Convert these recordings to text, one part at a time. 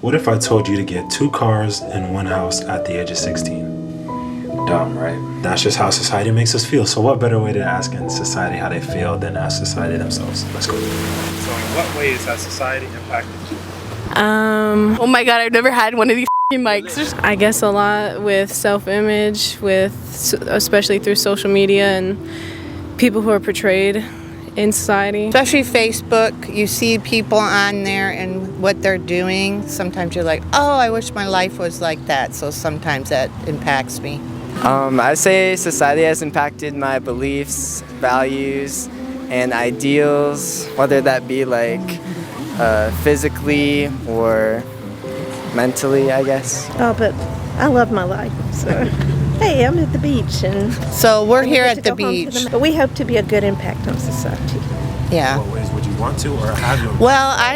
What if I told you to get 2 cars and 1 house at the age of 16? Dumb, right? That's just how society makes us feel. So what better way to ask in society how they feel than ask society themselves? Let's go. So in what ways has society impacted you? Oh my god, I've never had one of these mics. I guess a lot with self-image, especially through social media and people who are portrayed in society. Especially Facebook, you see people on there and what they're doing. Sometimes you're like, oh, I wish my life was like that. So sometimes that impacts me. I say society has impacted my beliefs, values, and ideals, whether that be like physically or mentally, I guess. Oh, but I love my life, so hey, I'm at the beach, and So we're here get at to the go home to beach. them. But we hope to be a good impact on society. Yeah. What ways would you want to, or have you? Well, I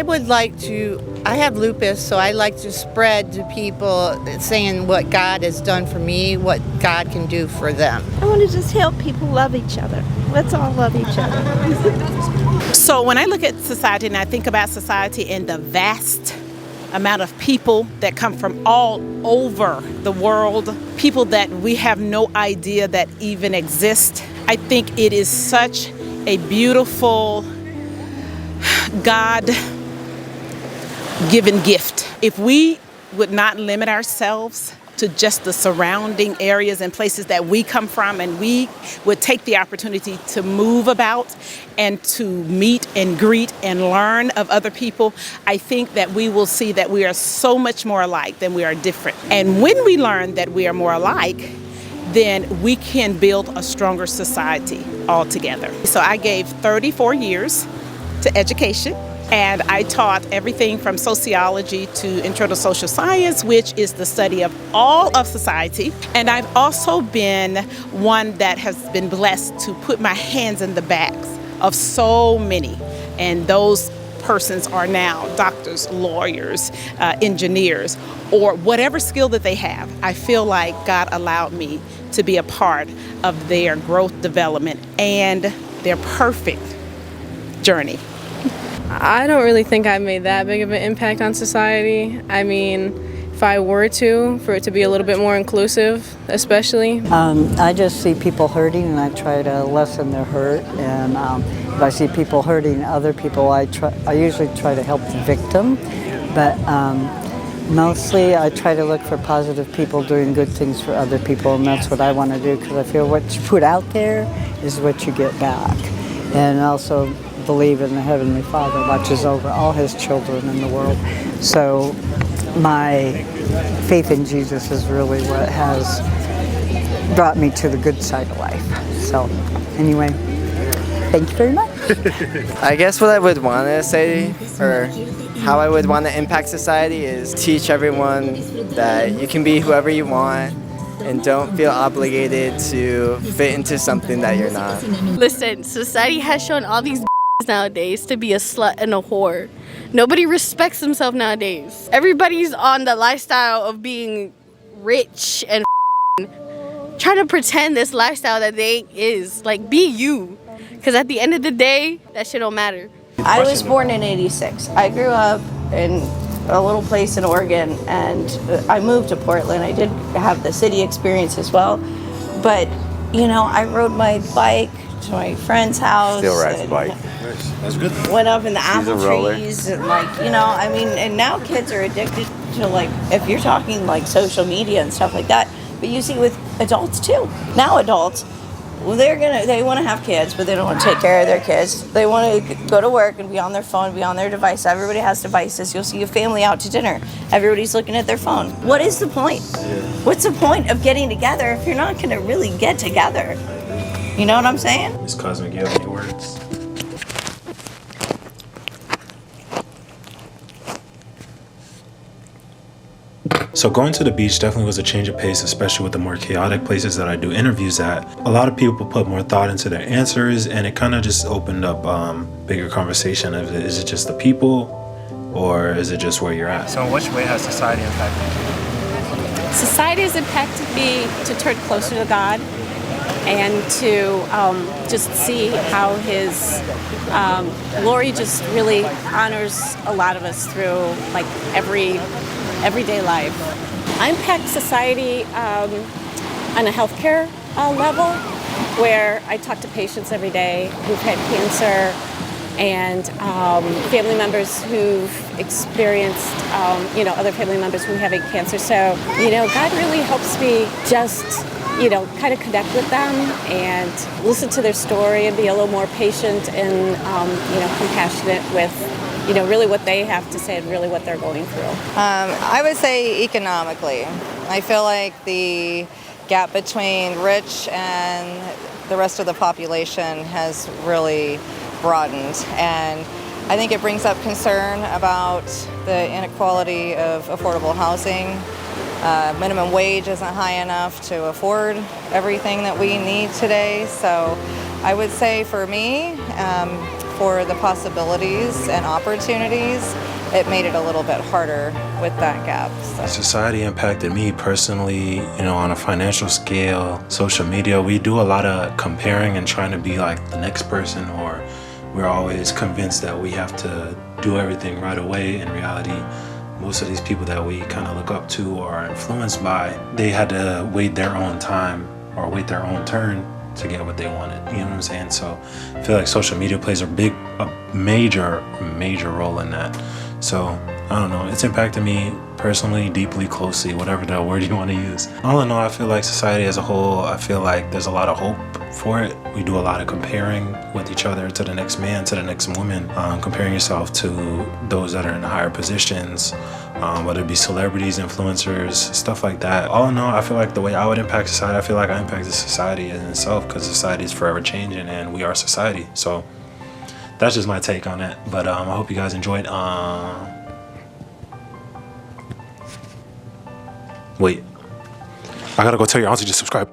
have lupus, so I like to spread to people saying what God has done for me, what God can do for them. I want to just help people love each other. Let's all love each other. So when I look at society and I think about society and the vast amount of people that come from all over the world, people that we have no idea that even exist, I think it is such a beautiful God-given gift. If we would not limit ourselves to just the surrounding areas and places that we come from, and we would take the opportunity to move about and to meet and greet and learn of other people, I think that we will see that we are so much more alike than we are different. And when we learn that we are more alike, then we can build a stronger society altogether. So I gave 34 years to education, and I taught everything from sociology to intro to social science, which is the study of all of society. And I've also been one that has been blessed to put my hands in the backs of so many, and those persons are now doctors, lawyers, engineers, or whatever skill that they have. I feel like God allowed me to be a part of their growth, development, and their perfect journey. I don't really think I made that big of an impact on society. I mean, if I were to, for it to be a little bit more inclusive, especially. I just see people hurting, and I try to lessen their hurt. And if I see people hurting other people, I usually try to help the victim. But mostly, I try to look for positive people doing good things for other people, and that's what I want to do, because I feel what you put out there is what you get back. And also believe in the Heavenly Father watches over all His children in the world. So my faith in Jesus is really what has brought me to the good side of life. So anyway, thank you very much. I guess what I would want to say, or how I would want to impact society, is teach everyone that you can be whoever you want and don't feel obligated to fit into something that you're not. Listen, society has shown all these nowadays to be a slut and a whore. Nobody respects themselves nowadays. Everybody's on the lifestyle of being rich and trying to pretend this lifestyle that they is. Like, be you. Because at the end of the day, that shit don't matter. I was born in '86. I grew up in a little place in Oregon, and I moved to Portland. I did have the city experience as well. But, you know, I rode my bike to my friend's house. Still rides a bike. That's good. Went up in the apple roller. trees, and I mean, and now kids are addicted to, like, if you're talking like social media and stuff like that. But you see with adults too. Now adults, well, they want to have kids, but they don't want to take care of their kids. They want to go to work and be on their phone, be on their device. Everybody has devices. You'll see a family out to dinner. Everybody's looking at their phone. What is the point? What's the point of getting together if you're not going to really get together? You know what I'm saying? Ms. Cosmic, you have any words? So going to the beach definitely was a change of pace, especially with the more chaotic places that I do interviews at. A lot of people put more thought into their answers, and it kind of just opened up bigger conversation of, is it just the people, or is it just where you're at? So in which way has society impacted you? Society has impacted me to turn closer to God and to just see how His glory just really honors a lot of us through like every everyday life. I impact society on a healthcare level, where I talk to patients every day who've had cancer and family members who've experienced, other family members who have cancer. So, God really helps me just, kind of connect with them and listen to their story and be a little more patient and, compassionate with, really what they have to say and really what they're going through. I would say economically. I feel like the gap between rich and the rest of the population has really broadened, and I think it brings up concern about the inequality of affordable housing. Minimum wage isn't high enough to afford everything that we need today, so I would say for me, for the possibilities and opportunities, it made it a little bit harder with that gap. So. Society impacted me personally, on a financial scale. Social media, we do a lot of comparing and trying to be like the next person, or we're always convinced that we have to do everything right away. In reality, most of these people that we kind of look up to or are influenced by, they had to wait their own time or wait their own turn to get what they wanted. You know what I'm saying? So I feel like social media plays a major role in that. So I don't know, it's impacted me personally, deeply, closely, whatever the word you want to use. All in all, I feel like society as a whole, I feel like there's a lot of hope for it. We do a lot of comparing with each other, to the next man, to the next woman, comparing yourself to those that are in higher positions, whether it be celebrities, influencers, stuff like that. All in all, I feel like the way I would impact society, I feel like I impact the society in itself, because society is forever changing and we are society. So that's just my take on it. But I hope you guys enjoyed. Wait, I gotta go tell your auntie to subscribe.